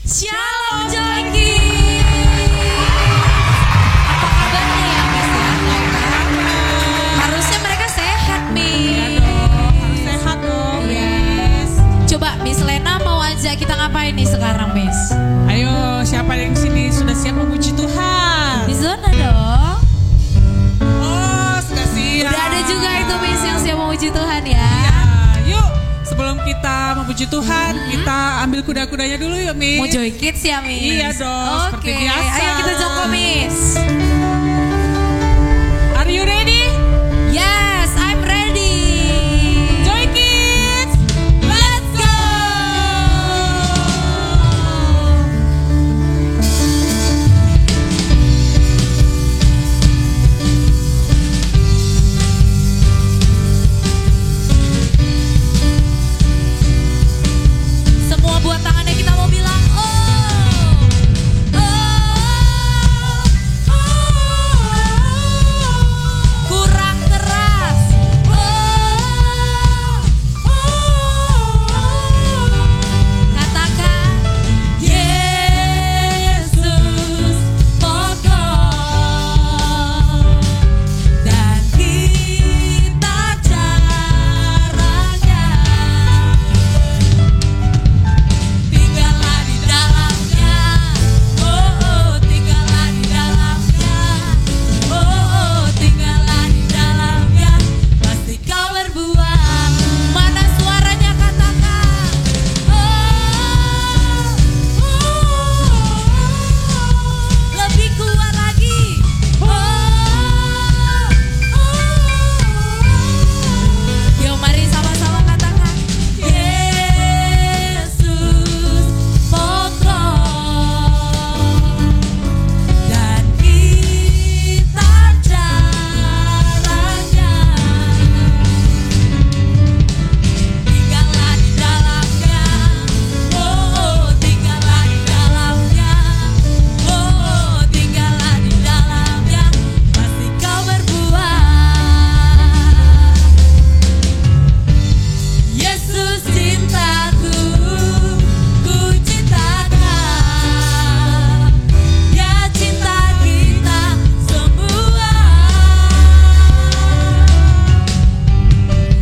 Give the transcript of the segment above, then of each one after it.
Shalom Joyki. Apa kabarnya ya Miss ya? Harusnya mereka sehat Miss. Iya dong, harus sehat dong Miss. Coba Miss Lena mau ajak kita ngapain nih sekarang Miss? Ayo siapa yang sini sudah siap memuji Tuhan? Di zona dong. Oh sudah siap. Udah ada juga itu Miss yang siap memuji Tuhan ya. Iya, yuk sebelum kita memuji Tuhan kita ambil kuda-kudanya dulu yuk Miss. Mau Joy Kids ya Miss? Iya dong, seperti biasa. Ayo kita jongkok Miss. Are you ready? Yes, I'm ready. Joy Kids, let's go! Semua buat tangannya kita mau bilang kurang keras. Katakan Yesus pokok dan kita caranya. Tinggallah di dalamnya, oh tinggallah di dalamnya, oh tinggallah di dalamnya, pasti kau berbuah. Mana suaranya katakan, lebih kuat lagi, Yo mari sama-sama katakan Yesus pokok dan kita caranya. Tinggallah di dalamnya, oh tinggallah di dalamnya, oh tinggallah di dalamnya, pasti kau berbuah. Yesus cintaku, ku cintakan, dia cinta kita semua.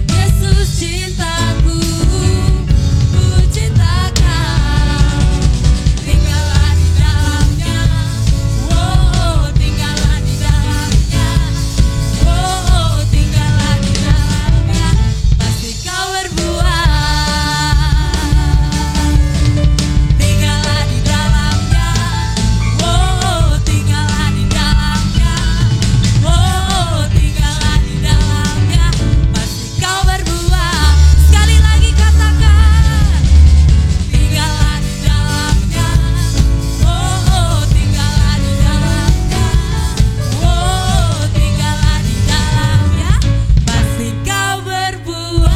Yesus cintaku, ku cintakan, tinggallah di dalamnya, oh tinggallah di dalamnya, oh tinggallah di dalamnya, pasti kau berbuah. Tinggallah di dalamnya, oh tinggallah di dalamnya, oh tinggallah di dalamnya, pasti kau berbuah. Sekali lagi katakan, tinggallah di dalamnya, oh tinggallah di dalamnya, oh tinggallah di dalamnya, pasti kau berbuah.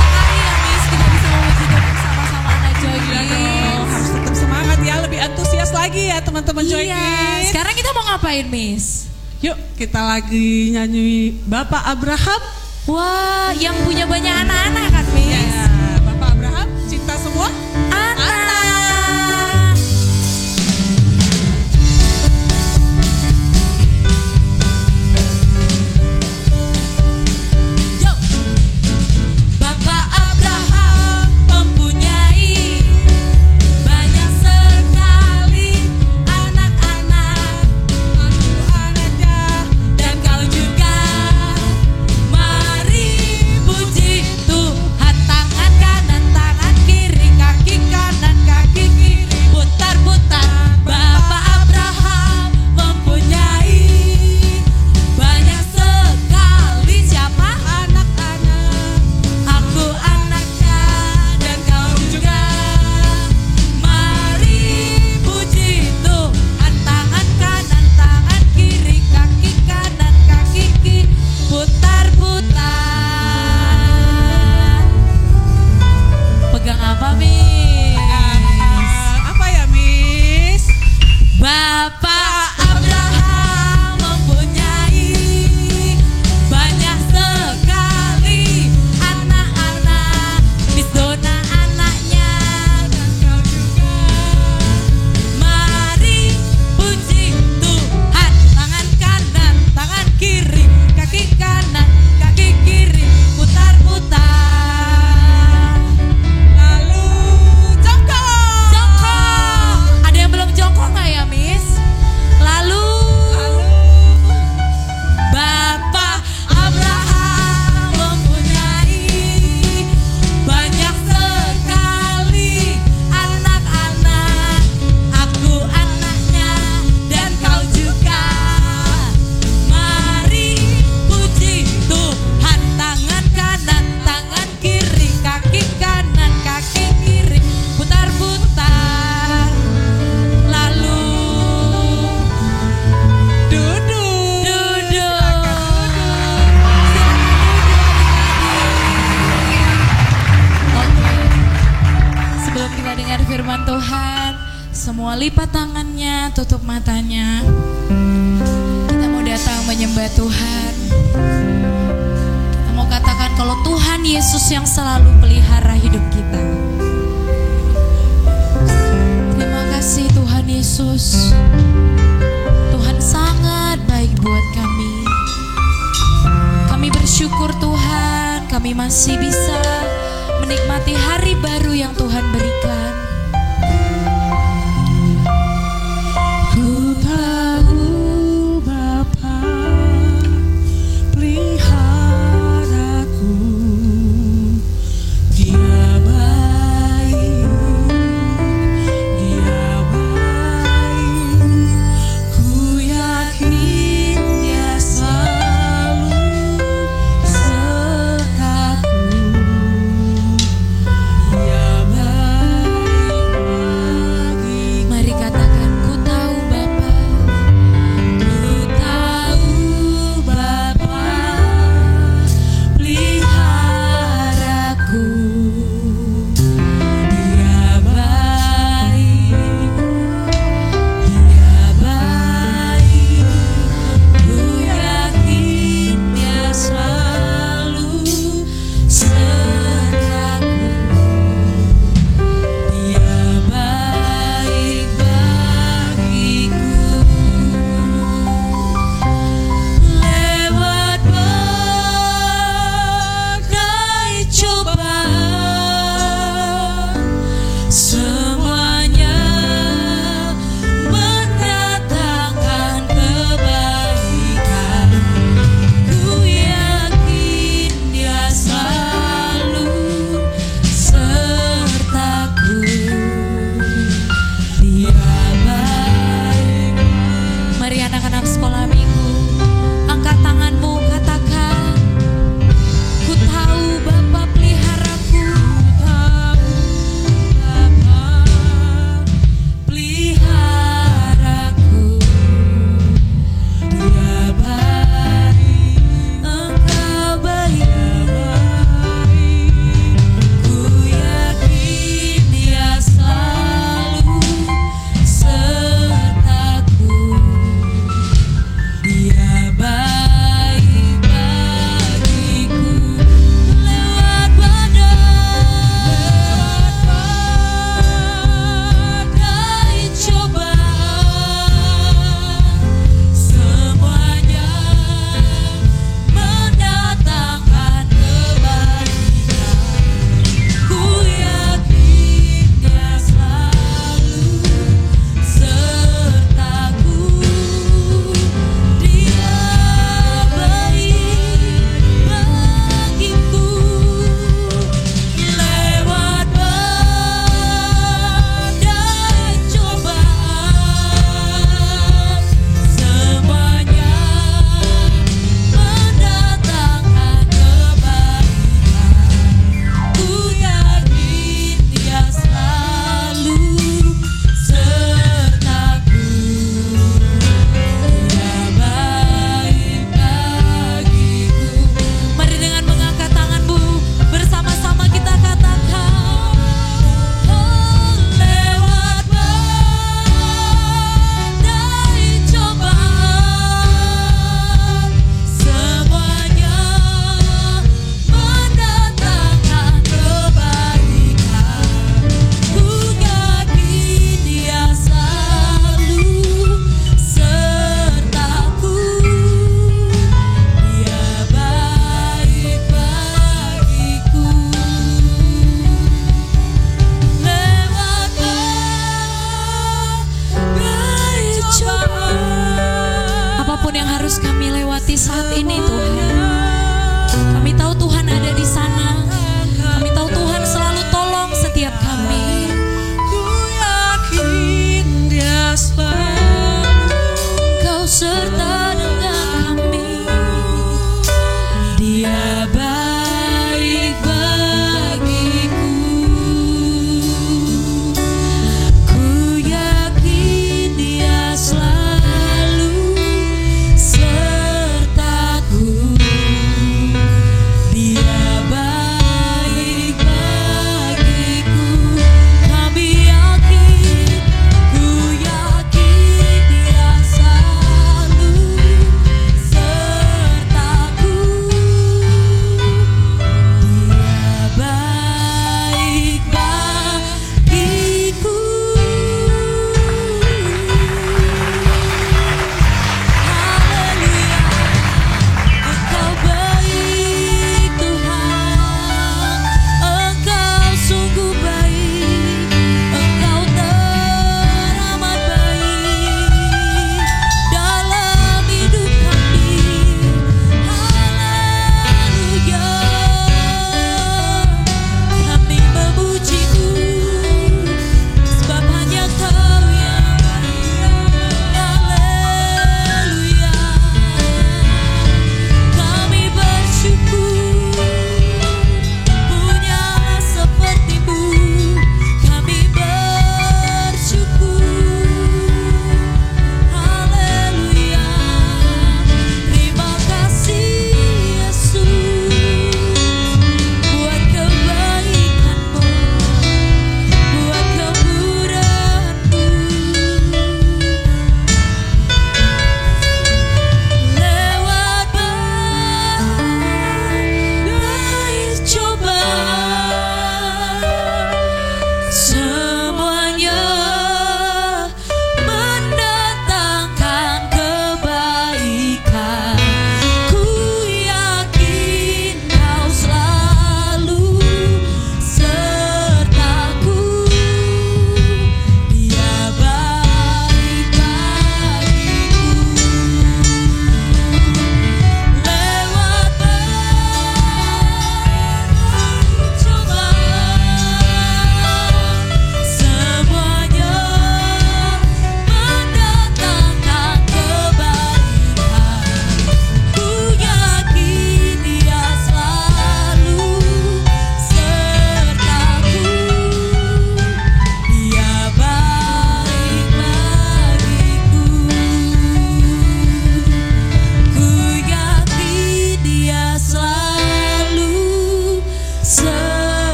Sekali ya Miss, kita bisa memuji Tuhan bersama-sama anak Joy Iya Kids. dong, harus tetap semangat ya, lebih antusias lagi ya teman-teman Joy Iya, Kids. sekarang kita mau ngapain Miss? Yuk kita lagi nyanyi Bapak Abraham. Wah, yang punya banyak anak-anak kan Miss? Ya, Bapak Abraham cinta semua Anak. Yo. Bapak Abraham mempunyai banyak sekali anak-anak, anaknya. dan kau juga. Mari puji semua lipat tangannya, tutup matanya. Kita mau datang menyembah Tuhan. Kita mau katakan kalau Tuhan Yesus yang selalu pelihara hidup kita. Terima kasih Tuhan Yesus. Tuhan sangat baik buat kami. Kami bersyukur Tuhan, kami masih bisa menikmati hari baru yang Tuhan berikan. Ku tahu Bapa peliharaku, Dia baik, Dia baik. Ku yakin Dia selalu sertaku. Dia baik.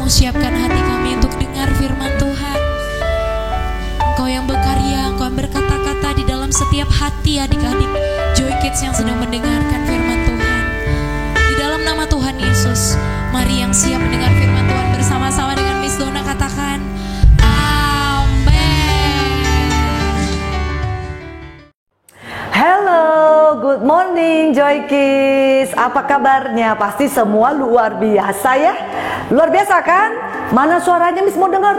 siapkan hati kami untuk dengar firman Tuhan. Engkau yang berkarya, Engkau yang berkata-kata di dalam setiap hati adik-adik Joy Kids yang sedang mendengarkan firman Tuhan. Di dalam nama Tuhan Yesus, mari yang siap mendengar firman Tuhan bersama-sama dengan Miss Donna katakan Hello, good morning Joy Kids. Apa kabarnya? Pasti semua luar biasa ya. Luar biasa kan? Mana suaranya Miss mau dengar?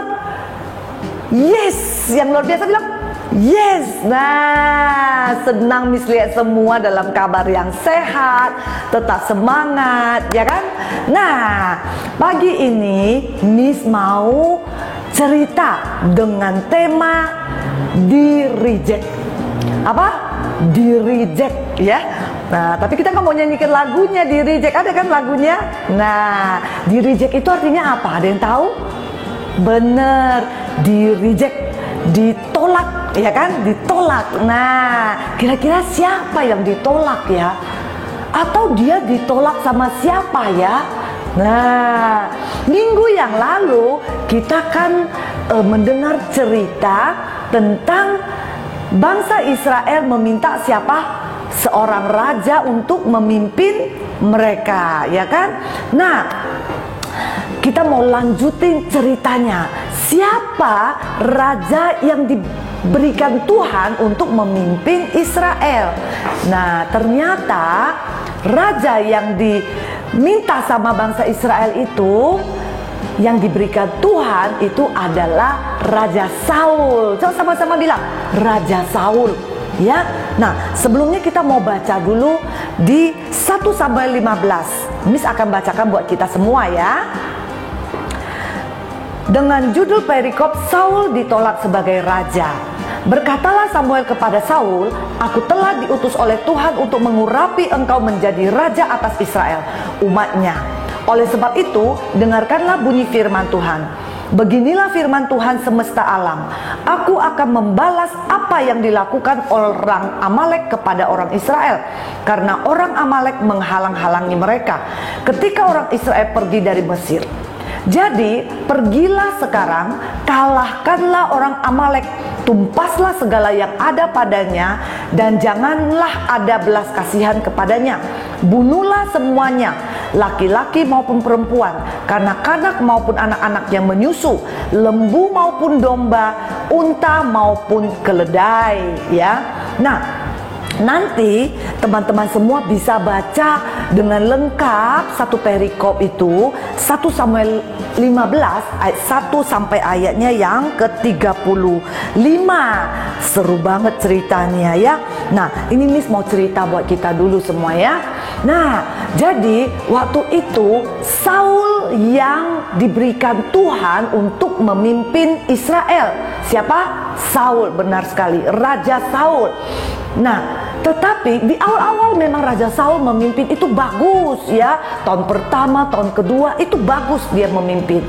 Yes, yang luar biasa bilang yes. Nah, senang Miss lihat semua dalam kabar yang sehat, tetap semangat, ya kan? Nah, pagi ini Miss mau cerita dengan tema di reject. Apa? Di reject ya. Nah, tapi kita nggak mau nyanyikan lagunya di reject, ada kan lagunya? Nah, di reject itu artinya apa? Ada yang tahu? Bener, di reject, ditolak, ya kan? Ditolak. Nah, kira-kira siapa yang ditolak ya? Atau dia ditolak sama siapa ya? Nah, minggu yang lalu kita kan mendengar cerita tentang bangsa Israel meminta siapa? Seorang raja untuk memimpin mereka, ya kan? Nah, kita mau lanjutin ceritanya. Siapa raja yang diberikan Tuhan untuk memimpin Israel? Nah, ternyata raja yang diminta sama bangsa Israel itu, yang diberikan Tuhan itu adalah Raja Saul. Coba sama-sama bilang, Raja Saul. Ya. Nah, sebelumnya kita mau baca dulu di 1 Samuel 15. Miss akan bacakan buat kita semua ya. Dengan judul perikop Saul ditolak sebagai raja. Berkatalah Samuel kepada Saul, aku telah diutus oleh Tuhan untuk mengurapi engkau menjadi raja atas Israel, umatnya. Oleh sebab itu, dengarkanlah bunyi firman Tuhan. Beginilah firman Tuhan semesta alam. Aku akan membalas apa yang dilakukan orang Amalek kepada orang Israel, karena orang Amalek menghalang-halangi mereka ketika orang Israel pergi dari Mesir. Jadi, pergilah sekarang, kalahkanlah orang Amalek, tumpaslah segala yang ada padanya, dan janganlah ada belas kasihan kepadanya. Bunuhlah semuanya, laki-laki maupun perempuan, kanak-kanak maupun anak-anak yang menyusu, lembu maupun domba, unta maupun keledai, ya. Nah, nanti teman-teman semua bisa baca dengan lengkap satu perikop itu, 1 Samuel 15 ayat 1 sampai ayatnya yang ke-35. Seru banget ceritanya ya. Nah, ini Miss mau cerita buat kita dulu semua ya. Nah, jadi waktu itu Saul yang diberikan Tuhan untuk memimpin Israel. Siapa? Saul, benar sekali, Raja Saul. Nah, tetapi di awal-awal memang Raja Saul memimpin itu bagus ya. Tahun pertama, tahun kedua itu bagus dia memimpin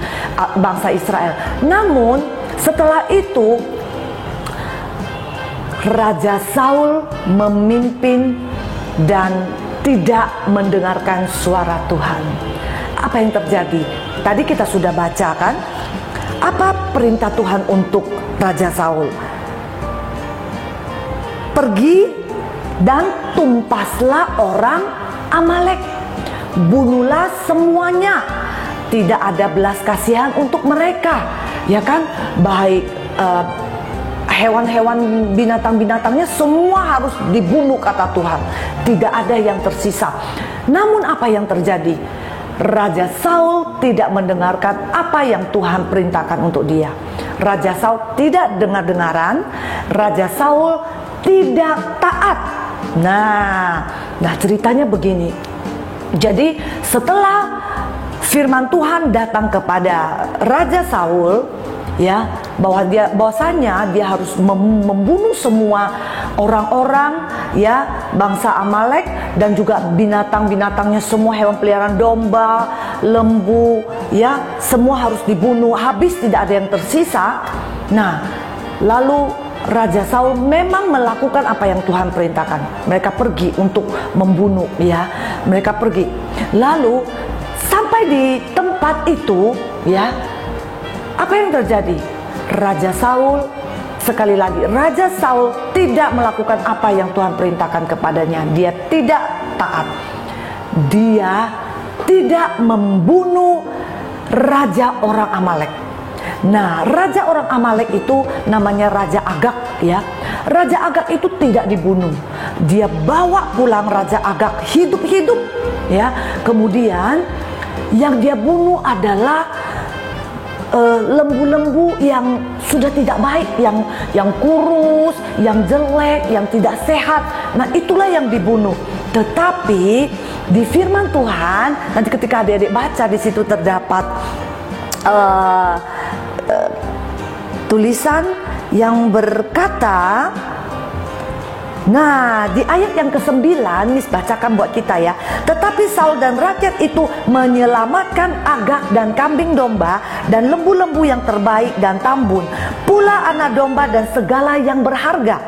bangsa Israel. Namun setelah itu Raja Saul memimpin dan tidak mendengarkan suara Tuhan. Apa yang terjadi? Tadi kita sudah baca kan? Apa perintah Tuhan untuk Raja Saul? Pergi dan tumpaslah orang Amalek, bunuhlah semuanya, tidak ada belas kasihan untuk mereka, ya kan? Baik hewan-hewan, binatang-binatangnya semua harus dibunuh kata Tuhan, tidak ada yang tersisa. Namun apa yang terjadi? Raja Saul tidak mendengarkan apa yang Tuhan perintahkan untuk dia. Raja Saul tidak dengar-dengaran, Raja Saul tidak taat. Nah ceritanya begini. Jadi setelah firman Tuhan datang kepada Raja Saul, ya, bahwasanya dia harus membunuh semua orang-orang, ya, bangsa Amalek, dan juga binatang-binatangnya semua, hewan peliharaan, domba, lembu, ya, semua harus dibunuh, habis tidak ada yang tersisa. Nah, lalu Raja Saul memang melakukan apa yang Tuhan perintahkan. Mereka pergi untuk membunuh, ya. Mereka pergi. Lalu sampai di tempat itu, ya, apa yang terjadi? Raja Saul, sekali lagi, Raja Saul tidak melakukan apa yang Tuhan perintahkan kepadanya. Dia tidak taat. Dia tidak membunuh raja orang Amalek. Nah, raja orang Amalek itu namanya Raja Agag, ya. Raja Agag itu tidak dibunuh. Dia bawa pulang Raja Agag hidup-hidup, ya. Kemudian yang dia bunuh adalah lembu-lembu yang sudah tidak baik, yang kurus, yang jelek, yang tidak sehat. Nah, itulah yang dibunuh. Tetapi di firman Tuhan, nanti ketika adik-adik baca, di situ terdapat tulisan yang berkata, nah, di ayat yang ke-9, Miss bacakan buat kita ya. Tetapi Saul dan rakyat itu menyelamatkan Agag dan kambing domba dan lembu-lembu yang terbaik dan tambun, pula anak domba dan segala yang berharga.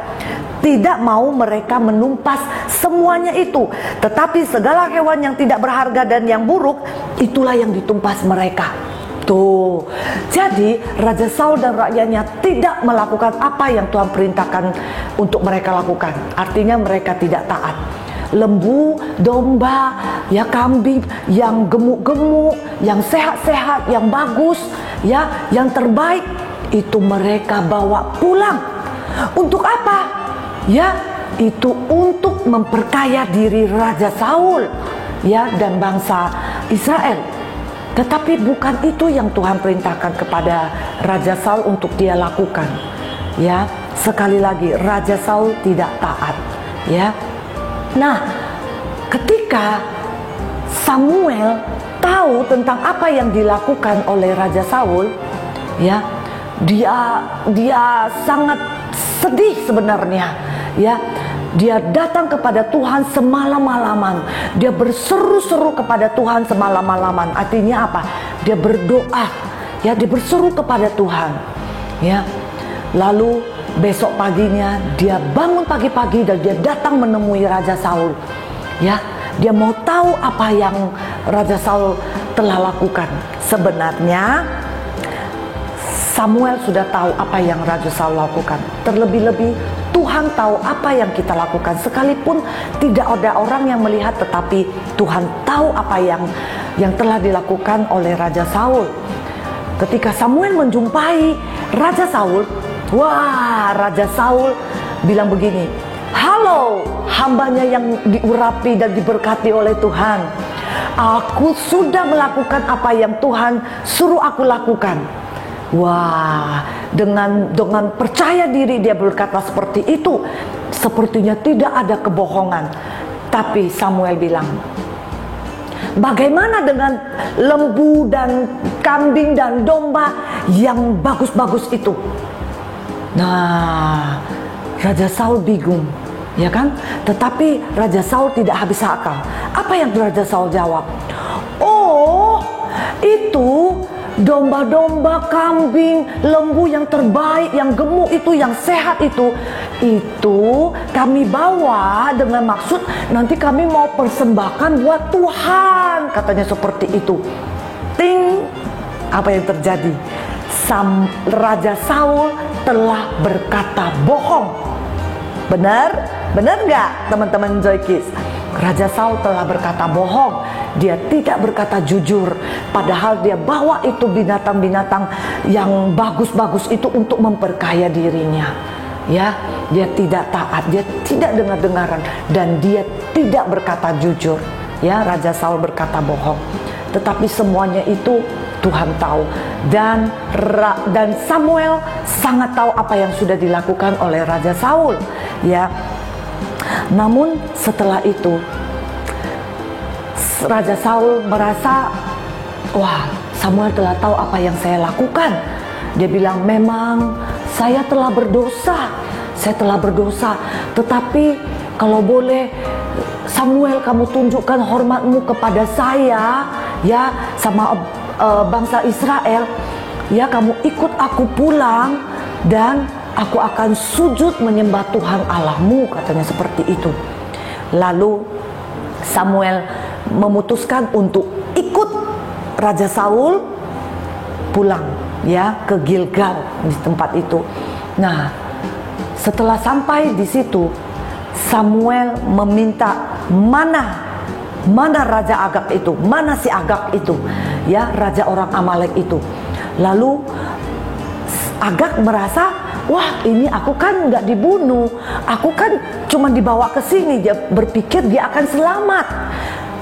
Tidak mau mereka menumpas semuanya itu, tetapi segala hewan yang tidak berharga dan yang buruk, itulah yang ditumpas mereka. Tuh, jadi Raja Saul dan rakyatnya tidak melakukan apa yang Tuhan perintahkan untuk mereka lakukan. Artinya mereka tidak taat. Lembu, domba, ya kambing yang gemuk-gemuk, yang sehat-sehat, yang bagus, ya, yang terbaik, itu mereka bawa pulang. Untuk apa? Ya, itu untuk memperkaya diri Raja Saul, ya, dan bangsa Israel. Tetapi bukan itu yang Tuhan perintahkan kepada Raja Saul untuk dia lakukan. Ya, sekali lagi Raja Saul tidak taat, ya. Nah, ketika Samuel tahu tentang apa yang dilakukan oleh Raja Saul, ya, dia sangat sedih sebenarnya, ya. Dia datang kepada Tuhan semalam-malaman. Dia berseru-seru kepada Tuhan semalam-malaman. Artinya apa? Dia berdoa, ya, dia berseru kepada Tuhan, ya. Lalu besok paginya dia bangun pagi-pagi dan dia datang menemui Raja Saul, ya. Dia mau tahu apa yang Raja Saul telah lakukan. Sebenarnya Samuel sudah tahu apa yang Raja Saul lakukan. Terlebih-lebih Tuhan tahu apa yang kita lakukan. Sekalipun tidak ada orang yang melihat, tetapi Tuhan tahu apa yang telah dilakukan oleh Raja Saul. Ketika Samuel menjumpai Raja Saul, wah, Raja Saul bilang begini, "Halo, hambanya yang diurapi dan diberkati oleh Tuhan. Aku sudah melakukan apa yang Tuhan suruh aku lakukan." Wah, dengan percaya diri dia berkata seperti itu. Sepertinya tidak ada kebohongan. Tapi Samuel bilang, bagaimana dengan lembu dan kambing dan domba yang bagus-bagus itu? Nah, Raja Saul bingung, ya kan? Tetapi Raja Saul tidak habis akal. Apa yang Raja Saul jawab? Oh, itu domba-domba, kambing, lembu yang terbaik, yang gemuk itu, yang sehat itu kami bawa dengan maksud nanti kami mau persembahkan buat Tuhan, katanya seperti itu. Ting, apa yang terjadi? Raja Saul telah berkata bohong. Benar nggak teman-teman Joy Kids? Raja Saul telah berkata bohong. Dia tidak berkata jujur, padahal dia bawa itu binatang-binatang yang bagus-bagus itu untuk memperkaya dirinya. Ya, dia tidak taat, dia tidak dengar-dengaran, dan dia tidak berkata jujur. Ya, Raja Saul berkata bohong. Tetapi semuanya itu Tuhan tahu, dan Samuel sangat tahu apa yang sudah dilakukan oleh Raja Saul. Ya, namun setelah itu Raja Saul merasa, wah, Samuel telah tahu apa yang saya lakukan. Dia bilang, memang saya telah berdosa, tetapi kalau boleh Samuel, kamu tunjukkan hormatmu kepada saya, ya, sama bangsa Israel, ya, kamu ikut aku pulang dan aku akan sujud menyembah Tuhan Allahmu, katanya seperti itu. Lalu Samuel memutuskan untuk ikut Raja Saul pulang ya ke Gilgal di tempat itu. Nah, setelah sampai di situ, Samuel meminta mana Raja Agag itu, mana si Agag itu, ya, raja orang Amalek itu. Lalu Agag merasa, wah, ini aku kan nggak dibunuh, aku kan cuma dibawa ke sini. Dia berpikir dia akan selamat.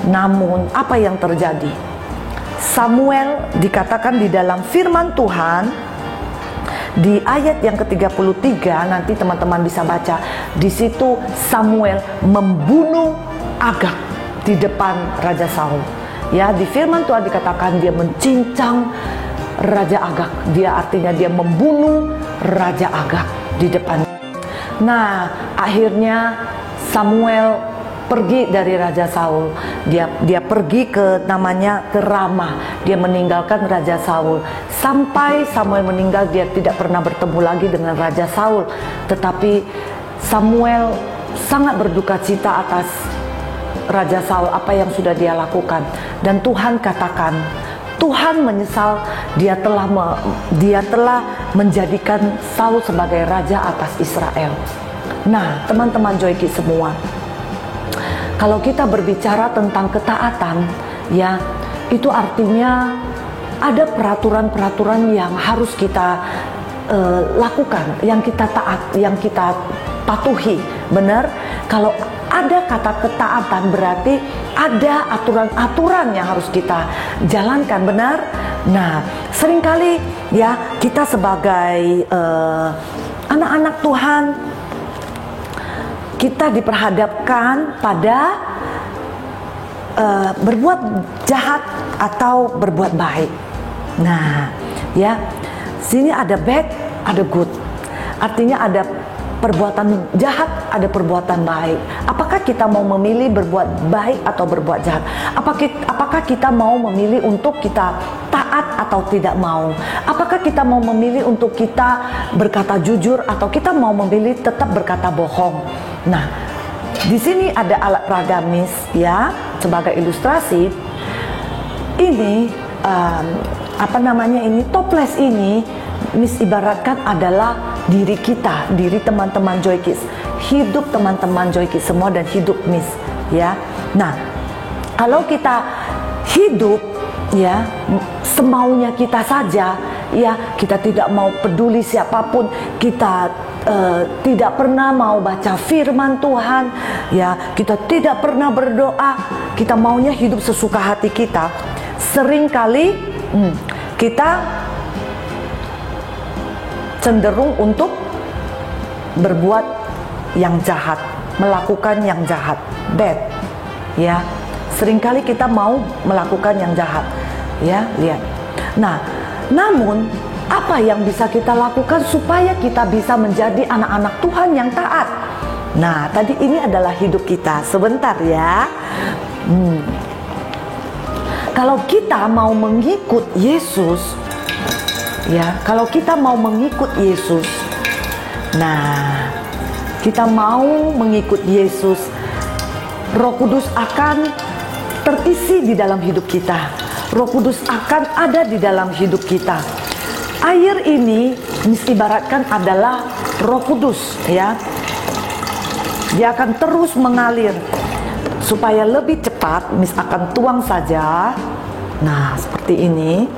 Namun apa yang terjadi? Samuel dikatakan di dalam firman Tuhan di ayat yang ke-33, nanti teman-teman bisa baca. Di situ Samuel membunuh Agag di depan Raja Saul. Ya, di firman Tuhan dikatakan dia mencincang Raja Agag. Dia artinya dia membunuh Raja Agag di depan. Nah, akhirnya Samuel pergi dari Raja Saul. Dia pergi ke Ramah. Dia meninggalkan Raja Saul. Sampai Samuel meninggal, dia tidak pernah bertemu lagi dengan Raja Saul. Tetapi Samuel sangat berduka cita atas Raja Saul, apa yang sudah dia lakukan. Dan Tuhan katakan, Tuhan menyesal dia telah menjadikan Saul sebagai raja atas Israel. Nah, teman-teman Joyki semua, kalau kita berbicara tentang ketaatan, ya, itu artinya ada peraturan-peraturan yang harus kita lakukan, yang kita taat, yang kita patuhi. Benar? Kalau ada kata ketaatan, berarti ada aturan-aturan yang harus kita jalankan. Benar? Nah, seringkali ya kita sebagai anak-anak Tuhan, kita diperhadapkan pada berbuat jahat atau berbuat baik. Nah, ya, sini ada bad, ada good. Artinya ada perbuatan jahat, ada perbuatan baik. Apakah kita mau memilih berbuat baik atau berbuat jahat? Apakah kita mau memilih untuk kita taat atau tidak mau? Apakah kita mau memilih untuk kita berkata jujur atau kita mau memilih tetap berkata bohong? Nah, di sini ada alat ragamis, ya, sebagai ilustrasi. Ini toples ini Miss ibaratkan adalah diri kita, diri teman-teman Joykis, hidup teman-teman Joykis semua dan hidup Miss, ya. Nah, kalau kita hidup ya semaunya kita saja, ya, kita tidak mau peduli siapapun, kita tidak pernah mau baca firman Tuhan, ya, kita tidak pernah berdoa, kita maunya hidup sesuka hati kita. Seringkali kita cenderung untuk berbuat yang jahat, melakukan yang jahat, bad, ya. Seringkali kita mau melakukan yang jahat, ya, lihat. Nah, namun apa yang bisa kita lakukan supaya kita bisa menjadi anak-anak Tuhan yang taat? Nah, tadi ini adalah hidup kita. Sebentar ya. Kalau kita mau mengikut Yesus, ya, kalau kita mau mengikut Yesus, nah, kita mau mengikut Yesus, Roh Kudus akan terisi di dalam hidup kita. Roh Kudus akan ada di dalam hidup kita. Air ini ibaratkan adalah Roh Kudus, ya. Dia akan terus mengalir. Supaya lebih cepat, Miss akan tuang saja. Nah, seperti ini.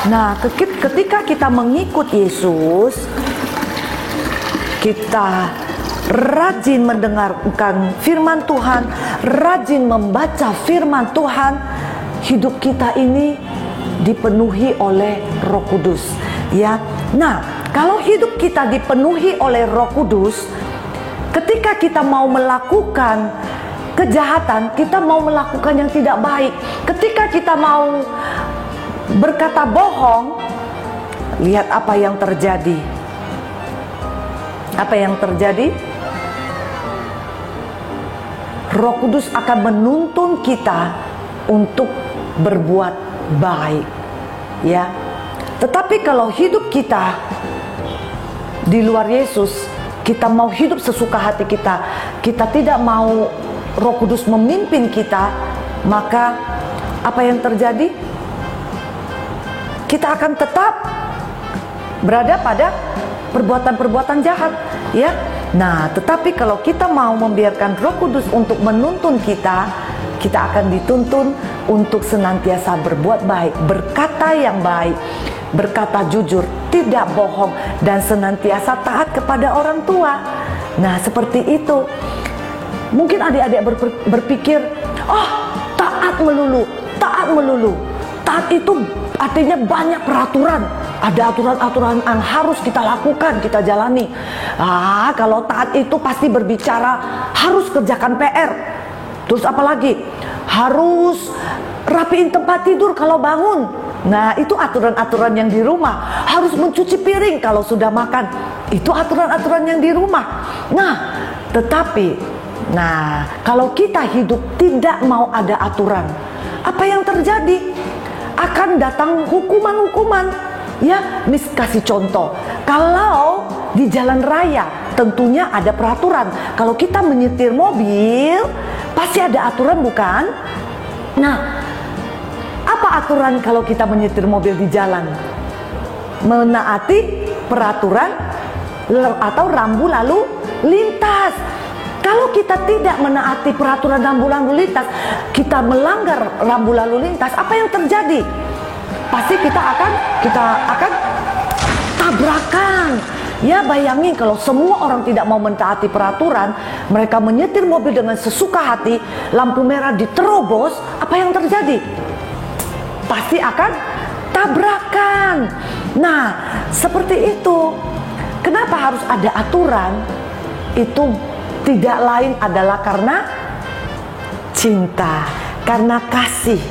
Nah, ketika kita mengikut Yesus, kita rajin mendengarkan firman Tuhan, rajin membaca firman Tuhan, hidup kita ini dipenuhi oleh Roh Kudus, ya. Nah, kalau hidup kita dipenuhi oleh Roh Kudus, ketika kita mau melakukan kejahatan, kita mau melakukan yang tidak baik, ketika kita mau berkata bohong, lihat apa yang terjadi. Apa yang terjadi? Roh Kudus akan menuntun kita untuk berbuat baik, ya. Tetapi kalau hidup kita di luar Yesus, kita mau hidup sesuka hati kita, kita tidak mau Roh Kudus memimpin kita, maka apa yang terjadi? kita akan tetap berada pada perbuatan-perbuatan jahat, ya. Nah, tetapi kalau kita mau membiarkan Roh Kudus untuk menuntun kita, kita akan dituntun untuk senantiasa berbuat baik, berkata yang baik, berkata jujur, tidak bohong, dan senantiasa taat kepada orang tua. Nah, seperti itu. Mungkin adik-adik berpikir, oh, taat melulu. Taat itu artinya banyak peraturan. Ada aturan-aturan yang harus kita lakukan, kita jalani. Kalau taat itu pasti berbicara harus kerjakan PR. Terus apa lagi? Harus rapiin tempat tidur kalau bangun. Nah, itu aturan-aturan yang di rumah. Harus mencuci piring kalau sudah makan. Itu aturan-aturan yang di rumah. Nah, tetapi kalau kita hidup tidak mau ada aturan, apa yang terjadi? Akan datang hukuman-hukuman. Ya, Miss kasih contoh. Kalau di jalan raya tentunya ada peraturan. Kalau kita menyetir mobil, pasti ada aturan, bukan? Nah, apa aturan kalau kita menyetir mobil di jalan? Menaati peraturan atau rambu lalu lintas. Kalau kita tidak menaati peraturan rambu lalu lintas, kita melanggar rambu lalu lintas, apa yang terjadi? Pasti kita akan tabrakan. Ya, bayangin kalau semua orang tidak mau mentaati peraturan, mereka menyetir mobil dengan sesuka hati, lampu merah diterobos, apa yang terjadi? Pasti akan tabrakan. Nah, seperti itu. Kenapa harus ada aturan? Itu tidak lain adalah karena cinta, karena kasih.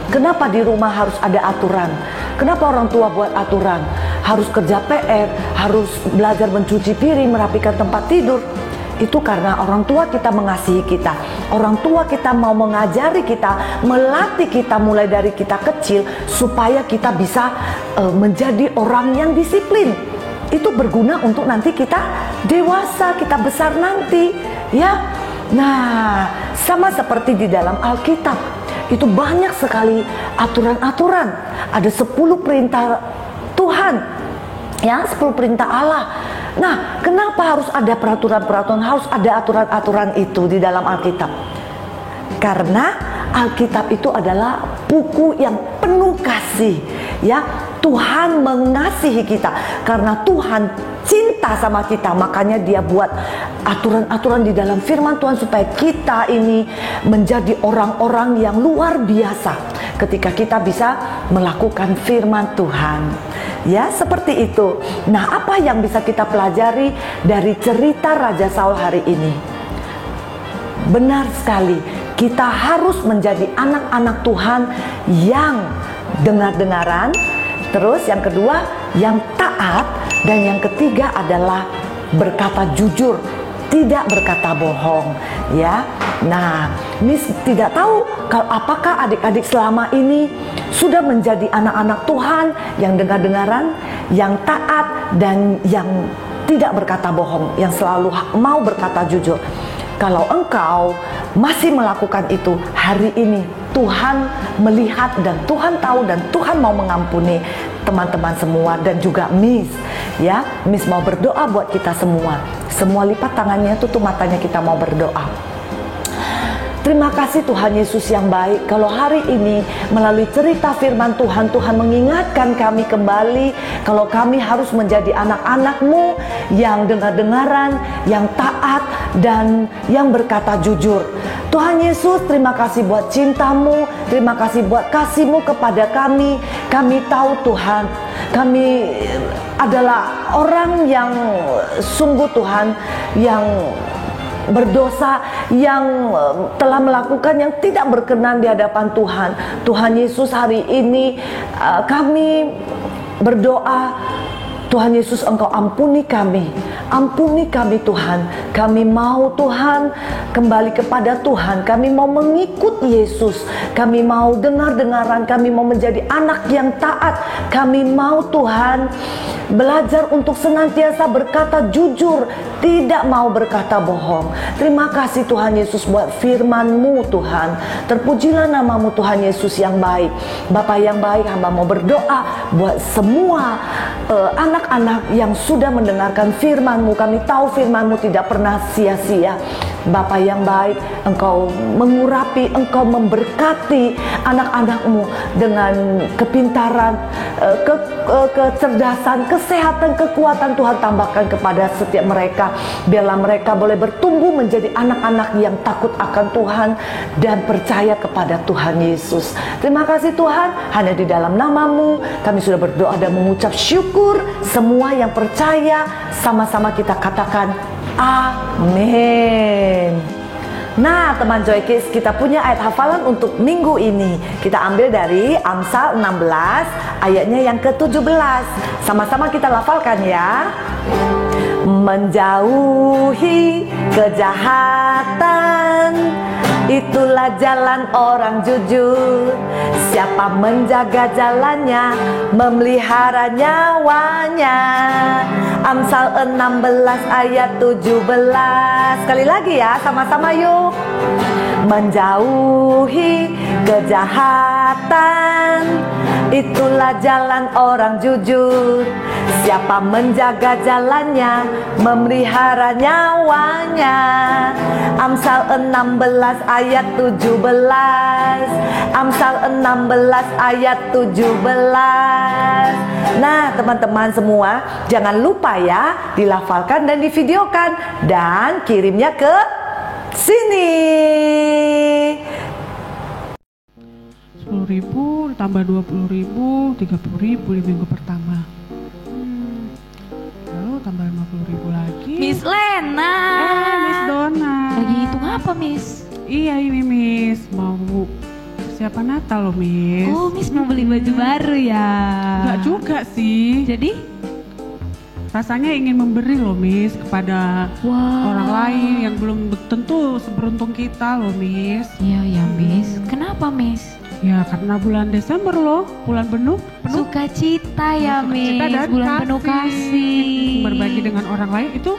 Kenapa di rumah harus ada aturan? Kenapa orang tua buat aturan? Harus kerja PR, harus belajar mencuci piring, merapikan tempat tidur. Itu karena orang tua kita mengasihi kita. Orang tua kita mau mengajari kita, melatih kita mulai dari kita kecil, supaya kita bisa menjadi orang yang disiplin. Itu berguna untuk nanti kita dewasa, kita besar nanti, ya. Nah, sama seperti di dalam Alkitab. Itu banyak sekali aturan-aturan. Ada 10 perintah Tuhan, ya, 10 perintah Allah. Nah, kenapa harus ada peraturan-peraturan, harus ada aturan-aturan itu di dalam Alkitab? Karena Alkitab itu adalah buku yang penuh kasih, ya. Tuhan mengasihi kita. Karena Tuhan cinta sama kita, makanya Dia buat aturan-aturan di dalam firman Tuhan supaya kita ini menjadi orang-orang yang luar biasa ketika kita bisa melakukan firman Tuhan. Ya, seperti itu. Nah, apa yang bisa kita pelajari dari cerita Raja Saul hari ini? Benar sekali, kita harus menjadi anak-anak Tuhan yang dengar-dengaran. Terus yang kedua, yang taat. Dan yang ketiga adalah berkata jujur, tidak berkata bohong, ya. Nah, Miss tidak tahu apakah adik-adik selama ini sudah menjadi anak-anak Tuhan yang dengar-dengaran, yang taat, dan yang tidak berkata bohong, yang selalu mau berkata jujur. Kalau engkau masih melakukan itu, hari ini Tuhan melihat dan Tuhan tahu dan Tuhan mau mengampuni teman-teman semua dan juga Miss, ya. Miss mau berdoa buat kita semua. Semua lipat tangannya, tutup matanya, kita mau berdoa. Terima kasih Tuhan Yesus yang baik. Kalau hari ini melalui cerita firman Tuhan, Tuhan mengingatkan kami kembali kalau kami harus menjadi anak-anak-Mu yang dengar-dengaran, yang taat, dan yang berkata jujur. Tuhan Yesus, terima kasih buat cinta-Mu, terima kasih buat kasih-Mu kepada kami. Kami tahu Tuhan, kami adalah orang yang sungguh Tuhan, yang berdosa, yang telah melakukan yang tidak berkenan di hadapan Tuhan. Tuhan Yesus, hari ini kami berdoa, Tuhan Yesus, Engkau ampuni kami. Ampuni kami Tuhan. Kami mau Tuhan kembali kepada Tuhan. Kami mau mengikut Yesus. Kami mau dengar-dengaran. Kami mau menjadi anak yang taat. Kami mau Tuhan belajar untuk senantiasa berkata jujur, tidak mau berkata bohong. Terima kasih Tuhan Yesus buat firman-Mu Tuhan. Terpujilah nama-Mu Tuhan Yesus yang baik. Bapa yang baik, hamba mau berdoa buat semua anak-anak yang sudah mendengarkan firman-Mu. Kami tahu firman-Mu tidak pernah sia-sia. Bapa yang baik, Engkau mengurapi, Engkau memberkati anak-anak-Mu dengan kepintaran, kecerdasan, kesehatan, kekuatan. Tuhan tambahkan kepada setiap mereka. Biarlah mereka boleh bertumbuh menjadi anak-anak yang takut akan Tuhan dan percaya kepada Tuhan Yesus. Terima kasih Tuhan, hanya di dalam nama-Mu kami sudah berdoa dan mengucap syukur. Semua yang percaya sama-sama kita katakan amin. Nah teman Joy Kids, kita punya ayat hafalan untuk minggu ini. Kita ambil dari Amsal 16 ayatnya yang ke-17. Sama-sama kita lafalkan ya. Menjauhi kejahatan, itulah jalan orang jujur. Siapa menjaga jalannya, memelihara nyawanya. Amsal 16 ayat 17. Sekali lagi ya, sama-sama yuk. Menjauhi kejahatan, itulah jalan orang jujur. Siapa menjaga jalannya, memelihara nyawanya. Amsal 16 ayat 17. Amsal 16 ayat 17. Nah teman-teman semua, jangan lupa ya dilafalkan dan divideokan dan kirimnya ke sini. 10.000 ditambah 20.000, 30.000 di minggu pertama. Lalu tambah 50.000 lagi. Miss Lena. Miss Dona. Lagi hitung apa, Miss? Iya ini Miss, mau persiapan Natal loh Miss. Oh, Miss mau beli baju baru ya? Enggak juga sih. Jadi? Rasanya ingin memberi loh Miss kepada orang lain yang belum tentu seberuntung kita loh Miss. Iya ya Miss. Kenapa Miss? Ya karena bulan Desember loh, bulan penuh sukacita ya Miss. Dan bulan penuh kasih. Berbagi dengan orang lain itu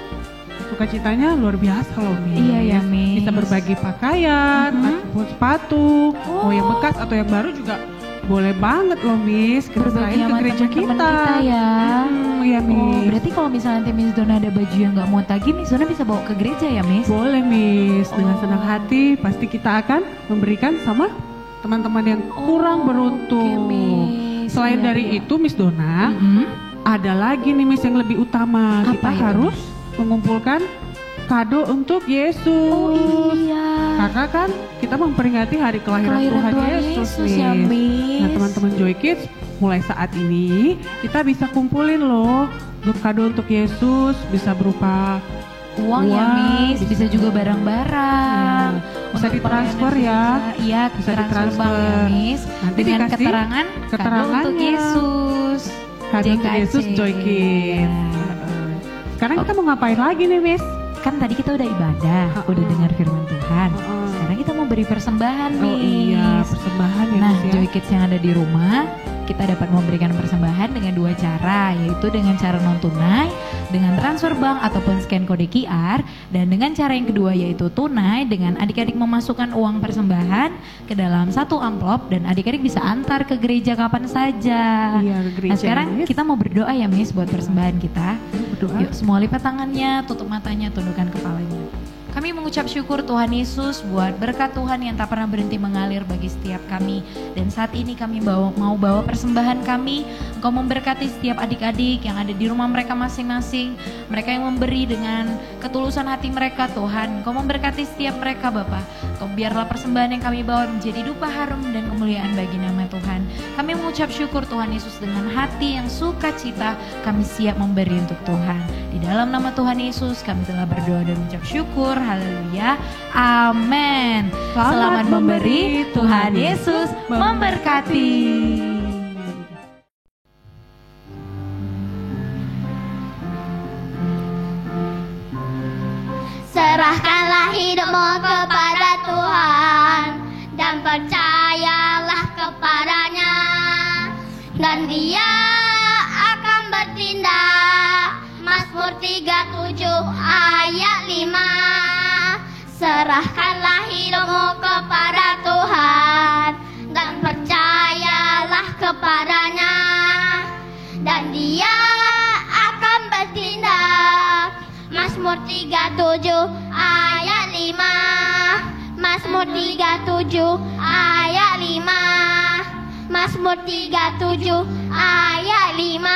sukacitanya luar biasa loh Miss. Iya ya Miss. Bisa berbagi pakaian, ataupun sepatu, mau yang bekas atau yang baru juga boleh banget loh Miss. Kita serahin ke gereja kita ya. Iya Miss. Oh, berarti kalau misalnya nanti Miss Dona ada baju yang gak muat lagi, Miss Dona bisa bawa ke gereja ya Miss? Boleh Miss, dengan senang hati pasti kita akan memberikan sama teman-teman yang kurang beruntung. Okay, Selain dari itu Miss Dona, ada lagi nih Miss yang lebih utama. Apa kita itu? harus mengumpulkan kado untuk Yesus. Oh iya. Karena kan kita memperingati hari kelahiran Tuhan Yesus nih. Ya, Miss. Nah teman-teman Joy Kids, mulai saat ini kita bisa kumpulin loh kado untuk Yesus, bisa berupa uang ya Miss, bisa juga barang-barang. Bisa ditransfer ya. Iya, bisa ditransfer bank ya Miss. Nanti dengan dikasih keterangan kado untuk Yesus. Kado untuk Yesus Joy Kids. Sekarang kita mau ngapain lagi nih Miss? Kan tadi kita udah ibadah, udah dengar firman Tuhan. Sekarang kita mau beri persembahan nih. Oh iya, persembahan ya. Nah, Miss, ya? Joy Kids yang ada di rumah, kita dapat memberikan persembahan dengan dua cara, yaitu dengan cara non tunai, dengan transfer bank ataupun scan kode QR, dan dengan cara yang kedua yaitu tunai, dengan adik-adik memasukkan uang persembahan ke dalam satu amplop dan adik-adik bisa antar ke gereja kapan saja. Iya, ke gereja. Nah sekarang Miss, kita mau berdoa ya Miss buat persembahan kita. berdoa. Yuk semua lipat tangannya, tutup matanya, tundukkan kepalanya. Kami mengucap syukur Tuhan Yesus buat berkat Tuhan yang tak pernah berhenti mengalir bagi setiap kami. Dan saat ini kami mau bawa persembahan kami. Engkau memberkati setiap adik-adik yang ada di rumah mereka masing-masing. Mereka yang memberi dengan ketulusan hati mereka Tuhan. Engkau memberkati setiap mereka Bapa. Engkau biarlah persembahan yang kami bawa menjadi dupa harum dan kemuliaan bagi nama Tuhan. Kami mengucap syukur Tuhan Yesus dengan hati yang sukacita. Kami siap memberi untuk Tuhan. Di dalam nama Tuhan Yesus kami telah berdoa dan mengucap syukur. Haleluya, amin. Selamat memberi, Tuhan Yesus memberkati. hidupmu kepada Tuhan dan percayalah kepadanya, dan Dia akan bertindak. Mazmur 37 ayat 5. Serahkanlah hidupmu kepada Tuhan dan percayalah kepadanya, dan Dia akan bertindak. Mazmur 37 ayat 5. Mazmur 37 ayat 5. Mazmur 37 ayat 5.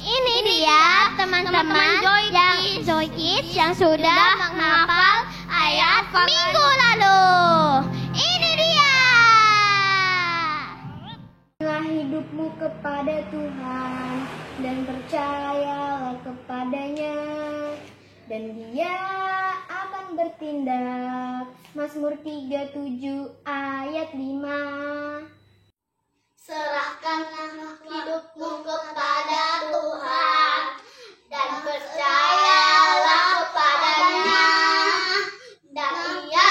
Ini dia teman-teman Joy Kids yang sudah menghafal ayat minggu lalu. Ini dia. Hidupmu kepada Tuhan dan percayalah kepadanya, dan Dia akan bertindak. Mazmur 37 ayat 5. Serahkanlah hidupmu kepada Tuhan dan percayalah kepadanya, dan Dia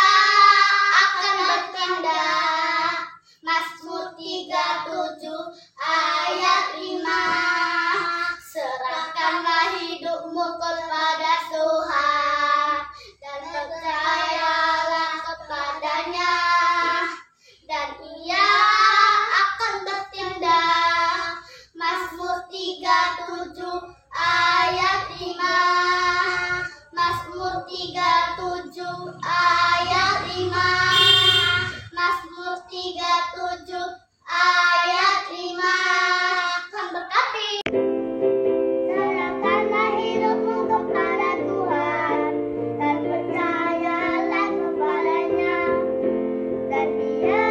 akan bertindak. Mazmur 37 ayat 5. Serahkanlah hidupmu kepada Tuhan dan percayalah kepadanya, dan Ia akan bertindak. Mazmur 37 ayat 5. Mazmur 37 ayat 5. Mazmur 37 ayat 5. Tuhan berkati. Serahkanlah hidupmu kepada Tuhan dan percayalah kepadanya, dan Dia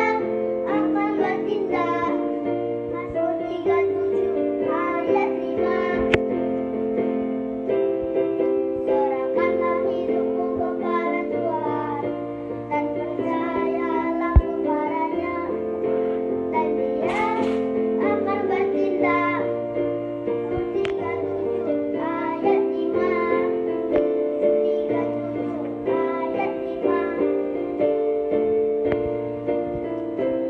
akan bertindak. Mazmur 37 ayat 5. Serahkanlah hidupmu kepada Tuhan dan percayalah kepadanya, dan Dia akan bertindak. Mazmur 37 ayat 5. 37 ayat 5.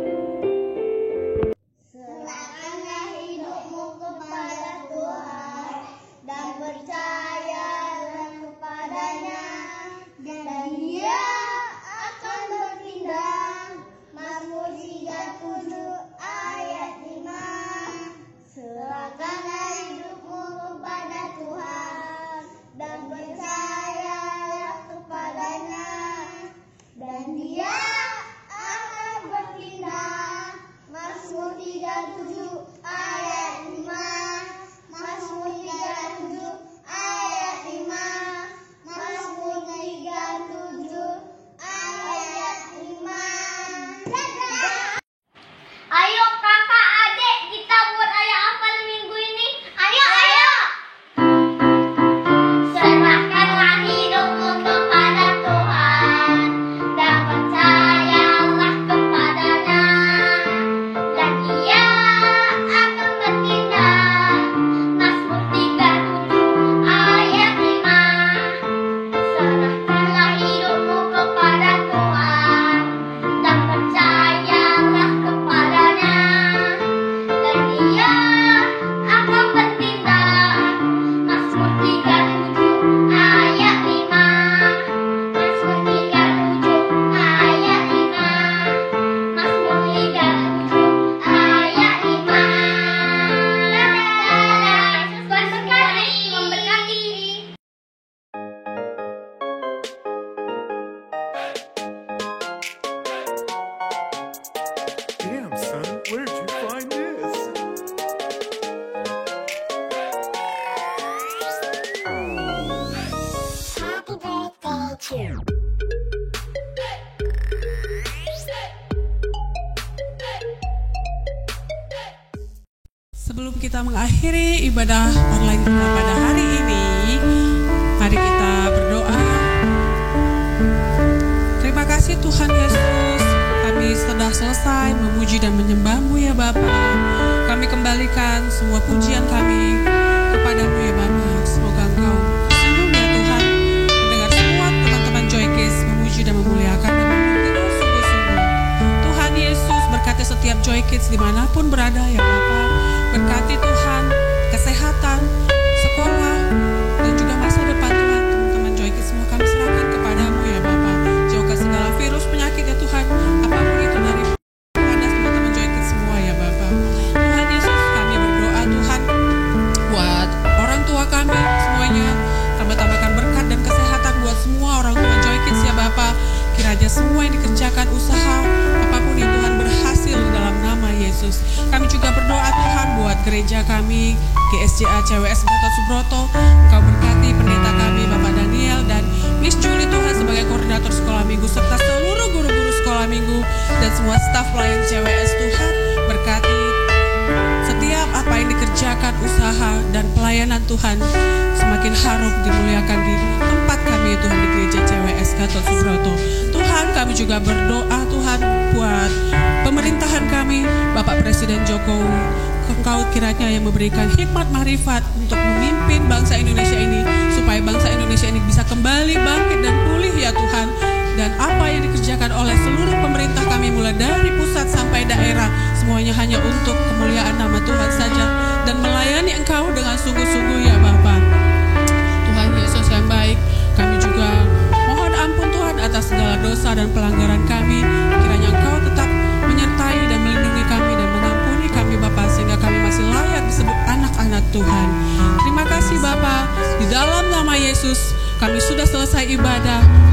Serahkanlah hidupmu kepada Tuhan dan percayalah kepadanya, dan Dia akan bertindak. Mazmur 37 ayat 5. Serahkanlah hidupmu kepada Tuhan dan percayalah kepadanya, dan Dia akan bertindak. Mazmur 37 ayat 5. Mazmur 37 ayat 5. Mazmur 37 ayat 5. Ayo kakak adik, kita buat ayat hafal minggu ini. Ayo. Serahkanlah hidupmu kepada Tuhan dan percayalah kepadanya, dan Dia akan bertindak. Mazmur 37 ayat 5. Serahkanlah hidupmu kepada Tuhan dan percayalah kepadanya, dan Dia akan bertindak. Mazmur 37 ayat 5. Mazmur 37 ayat 5. Mazmur 37 ayat 5. Dadah, Yesus memberkati. Damn, son, where'd you find this? Sebelum kita mengakhiri ibadah online kita pada hari ini, mari kita berdoa. Terima kasih Tuhan Yesus, kami sudah selesai memuji dan menyembah-Mu ya Bapa. Kami kembalikan semua pujian kami kepada-Mu ya Bapa. Semoga Engkau senyum ya Tuhan, mendengar semua Kids dimanapun berada ya Bapa. Berkati Tuhan kesehatan, sekolah, dan juga masa depan Tuhan. Teman-teman Joy Kids semua kami serahkan kepadamu ya Bapa. Jauhkan segala virus penyakit ya Tuhan, apapun itu dari pada teman-teman Joy Kids semua ya Bapa. Tuhan Yesus, kami berdoa Tuhan buat orang tua kami semuanya, tambah-tambahkan berkat dan kesehatan buat semua orang tua Joy Kids ya Bapa. Kiranya semua yang dikerjakan usaha apapun ya Tuhan berhasil dalam nama Yesus. Kami juga berdoa Tuhan buat gereja kami GSJA CWS Gatot Subroto. Engkau berkati pendeta kami Bapak Daniel dan Miss Julie Tuhan sebagai koordinator sekolah minggu serta seluruh guru-guru sekolah minggu dan semua staf pelayan CWS Tuhan. Berkati setiap apa yang dikerjakan usaha dan pelayanan Tuhan semakin harum dimuliakan di tempat kami Tuhan di gereja CWS Gatot Subroto. Tuhan kami juga berdoa Tuhan buat pemerintahan kami Bapak Presiden Jokowi. Engkau kiranya yang memberikan hikmat marifat untuk memimpin bangsa Indonesia ini supaya bangsa Indonesia ini bisa kembali bangkit dan pulih ya Tuhan. Dan apa yang dikerjakan oleh seluruh pemerintah kami mulai dari pusat sampai daerah semuanya hanya untuk kemuliaan nama Tuhan saja dan melayani Engkau dengan sungguh-sungguh ya Bapa. Tuhan Yesus yang baik, kami juga mohon ampun Tuhan atas segala dosa dan pelanggaran kami. Kiranya Engkau tetap menyertai dan melindungi kami dan mengampuni kami Bapa sehingga kami masih layak disebut anak-anak Tuhan. Terima kasih Bapa, di dalam nama Yesus kami sudah selesai ibadah.